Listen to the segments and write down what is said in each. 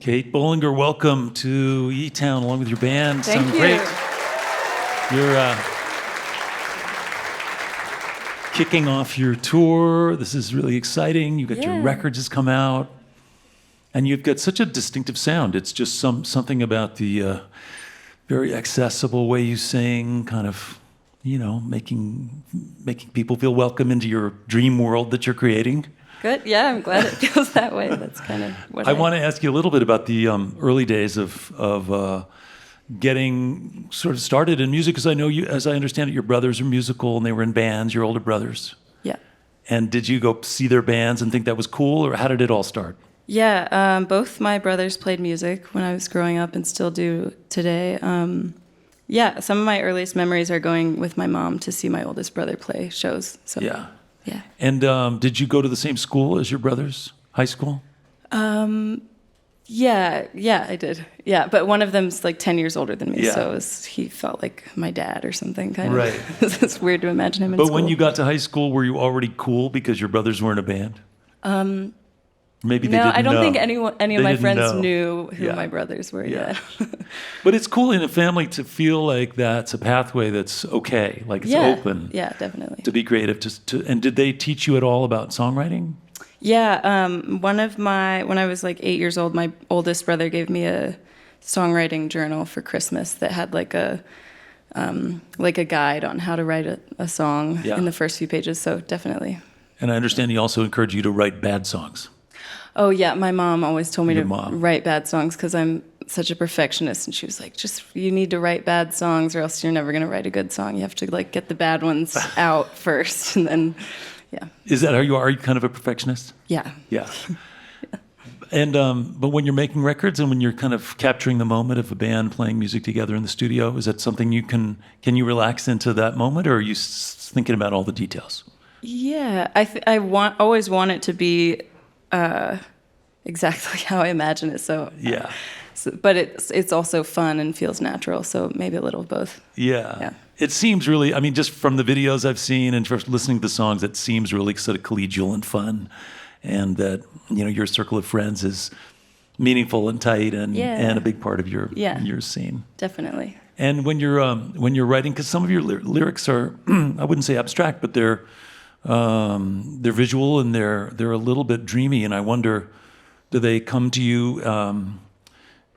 Kate Bollinger, welcome to eTown along with your band. Thank Sound you. great. You're kicking off your tour. This is really exciting. You got your records has come out, and you've got such a distinctive sound. It's just something about the very accessible way you sing, kind of, making people feel welcome into your dream world that you're creating. Good. Yeah, I'm glad it feels that way. That's kind of what I want to ask you a little bit about the early days of getting sort of started in music, because I know you, as I understand it, your brothers are musical and they were in bands, your older brothers. Yeah. And did you go see their bands and think that was cool, or how did it all start? Yeah, both my brothers played music when I was growing up and still do today. Yeah, some of my earliest memories are going with my mom to see my oldest brother play shows. So Yeah. Yeah. And did you go to the same school as your brothers? High school? Yeah, I did. Yeah, but one of them's like 10 years older than me, Yeah. so he felt like my dad or something, kind Right. of. It's weird to imagine him in But school. when you got to high school, were you already cool because your brothers were in a band? Maybe they No, didn't I don't know. think any of They my didn't friends know. knew who Yeah. my brothers were Yeah. yet. But it's cool in a family to feel like that's a pathway that's okay, like it's open. Yeah, definitely. To be creative. And did they teach you at all about songwriting? Yeah, when I was like 8 years old, my oldest brother gave me a songwriting journal for Christmas that had like a guide on how to write a song in the first few pages. So definitely. And I understand he also encouraged you to write bad songs. Oh yeah, my mom always told me Your to mom. write bad songs because I'm such a perfectionist, and she was like, you need to write bad songs or else you're never going to write a good song. You have to like get the bad ones out first, and then yeah. Is that how you are? Are you kind of a perfectionist? Yeah. Yeah. And but when you're making records and when you're kind of capturing the moment of a band playing music together in the studio, is that something you can you relax into that moment, or are you thinking about all the details? Yeah, I always want it to be exactly how I imagine it. So Yeah. But it's also fun and feels natural. So maybe a little of both. Yeah. It seems really, I mean, just from the videos I've seen and just listening to the songs, it seems really sort of collegial and fun, and that your circle of friends is meaningful and tight and a big part of your scene. Definitely. And when you're writing, because some of your lyrics are, I wouldn't say abstract, but they're visual and they're a little bit dreamy. And I wonder, do they come to you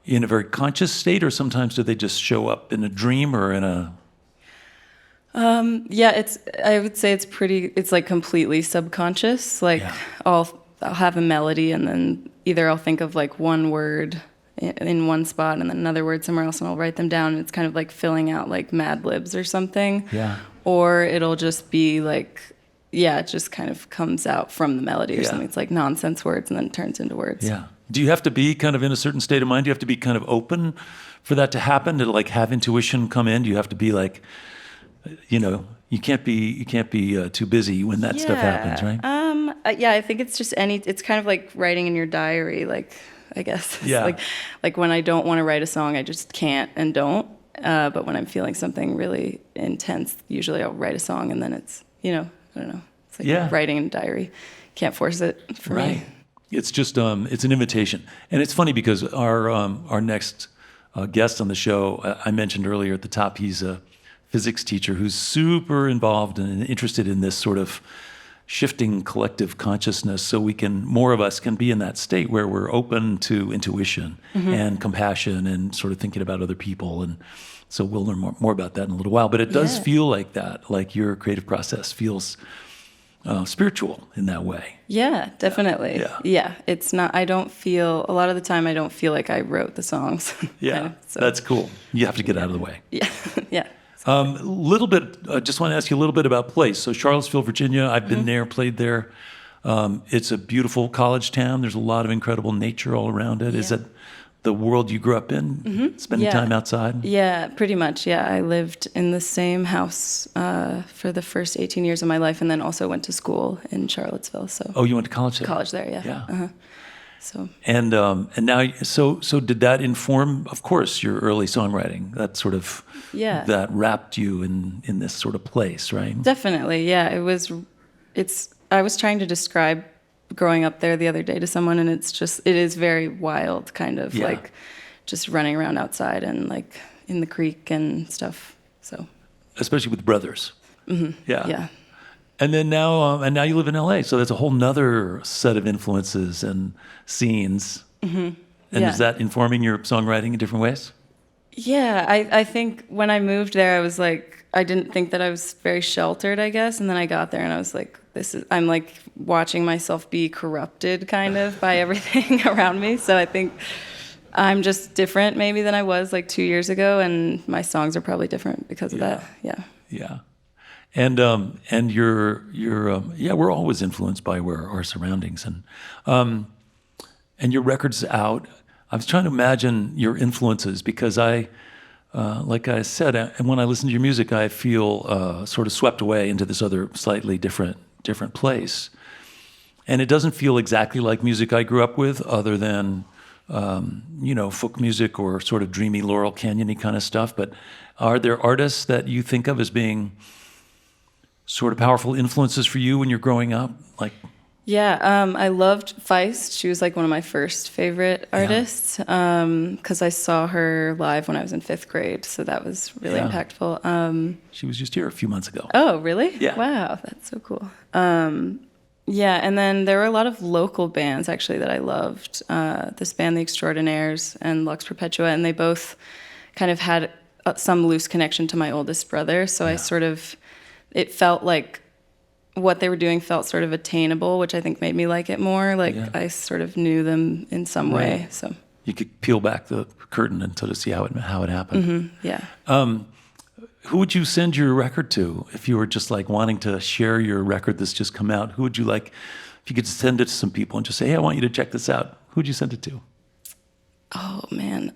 in a very conscious state, or sometimes do they just show up in a dream or in a? Yeah, I would say it's like completely subconscious. Like I'll have a melody, and then either I'll think of like one word in one spot and then another word somewhere else, and I'll write them down, and it's kind of like filling out like Mad Libs or something. Yeah. Or it'll just be like, it just kind of comes out from the melody or something. It's like nonsense words and then it turns into words. Yeah. Do you have to be kind of in a certain state of mind? Do you have to be kind of open for that to happen, to like have intuition come in? Do you have to be like, you can't be too busy when that stuff happens, right? Yeah, I think it's just it's kind of like writing in your diary, like, I guess. It's like when I don't want to write a song, I just can't and don't. But when I'm feeling something really intense, usually I'll write a song, and then it's, I don't know. It's like writing in a diary. Can't force it for me. It's just it's an invitation, and it's funny because our next guest on the show, I mentioned earlier at the top, he's a physics teacher who's super involved and interested in this sort of shifting collective consciousness, so more of us can be in that state where we're open to intuition and compassion and sort of thinking about other people. And so we'll learn more about that in a little while. But it does feel like that, like your creative process feels spiritual in that way. Yeah, definitely. Yeah. It's not, a lot of the time I don't feel like I wrote the songs. Yeah, that's cool. You have to get out of the way. Yeah. Little bit, I just want to ask you a little bit about place. So Charlottesville, Virginia, I've been there, played there. It's a beautiful college town. There's a lot of incredible nature all around it. Is it the world you grew up in, spending time outside? Yeah, pretty much. Yeah, I lived in the same house for the first 18 years of my life, and then also went to school in Charlottesville. So. Oh, you went to college there? College there, yeah. Yeah. So. And now, so did that inform, of course, your early songwriting? That sort of that wrapped you in this sort of place, right? Definitely, yeah. I was trying to describe growing up there the other day to someone, and it is very wild, kind of like just running around outside and like in the creek and stuff. So, especially with brothers. Yeah. And then now you live in LA, so that's a whole nother set of influences and scenes. And is that informing your songwriting in different ways? Yeah, I think when I moved there, I was like, I didn't think that I was very sheltered, I guess. And then I got there and I was like, I'm like watching myself be corrupted kind of by everything around me. So I think I'm just different maybe than I was like 2 years ago. And my songs are probably different because of that. Yeah. Yeah. And we're always influenced by our surroundings. And your record's out. I was trying to imagine your influences because like I said, and when I listen to your music, I feel sort of swept away into this other slightly different place. And it doesn't feel exactly like music I grew up with, other than folk music or sort of dreamy Laurel Canyon-y kind of stuff. But are there artists that you think of as being sort of powerful influences for you when you're growing up? Like, I loved Feist. She was like one of my first favorite artists because I saw her live when I was in 5th grade, so that was really impactful. She was just here a few months ago. Oh, really? Yeah. Wow, that's so cool. And then there were a lot of local bands actually that I loved. This band, The Extraordinaires and Lux Perpetua, and they both kind of had some loose connection to my oldest brother, so it felt like what they were doing felt sort of attainable, which I think made me like it more. I sort of knew them in some way. So you could peel back the curtain and sort of see how it happened. Who would you send your record to if you were just like wanting to share your record that's just come out? Who would you like, if you could send it to some people and just say, hey, I want you to check this out? Who would you send it to? Oh man,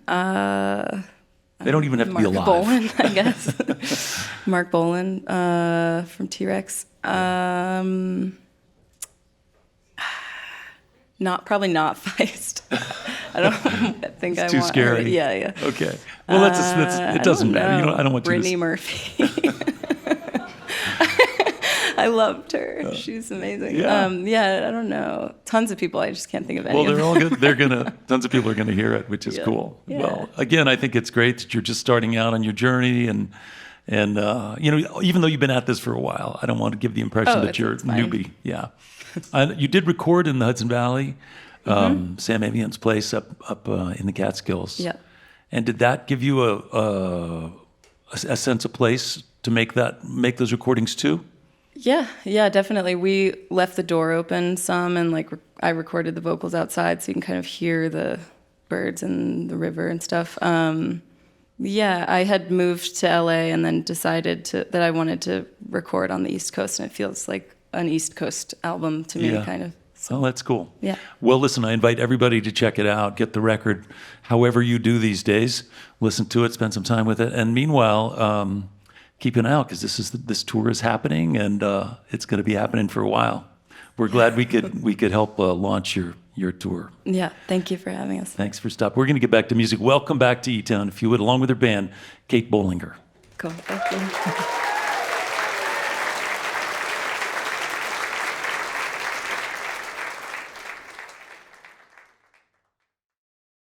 they don't even have to be alive. Mark Bolan, I guess. Mark Bolan from T-Rex. Probably not Feist. I don't think it's I too want scary. her. Yeah. Okay. Well, it doesn't matter. I don't want Brittany you to... Murphy. I loved her. She's amazing. Yeah. I don't know. Tons of people. I just can't think of any. Well, they're all good. Tons of people are gonna hear it, which is cool. Yeah. Well, again, I think it's great that you're just starting out on your journey, and even though you've been at this for a while, I don't want to give the impression that you're a newbie. Yeah. You did record in the Hudson Valley, Sam Avian's place up in the Catskills. Yeah. And did that give you a sense of place to make those recordings too? Yeah, definitely. We left the door open some, and I recorded the vocals outside, so you can kind of hear the birds and the river and stuff. I had moved to LA and then decided that I wanted to record on the East Coast, and it feels like an East Coast album to me, kind of. So. Oh, that's cool. Yeah. Well, listen, I invite everybody to check it out, get the record, however you do these days. Listen to it, spend some time with it, and meanwhile, keep an eye out because this tour is happening, and it's going to be happening for a while. We're glad we could help launch your tour. Yeah, thank you for having us. Thanks for stopping. We're going to get back to music. Welcome back to eTown, if you would, along with her band, Kate Bollinger. Cool, thank you.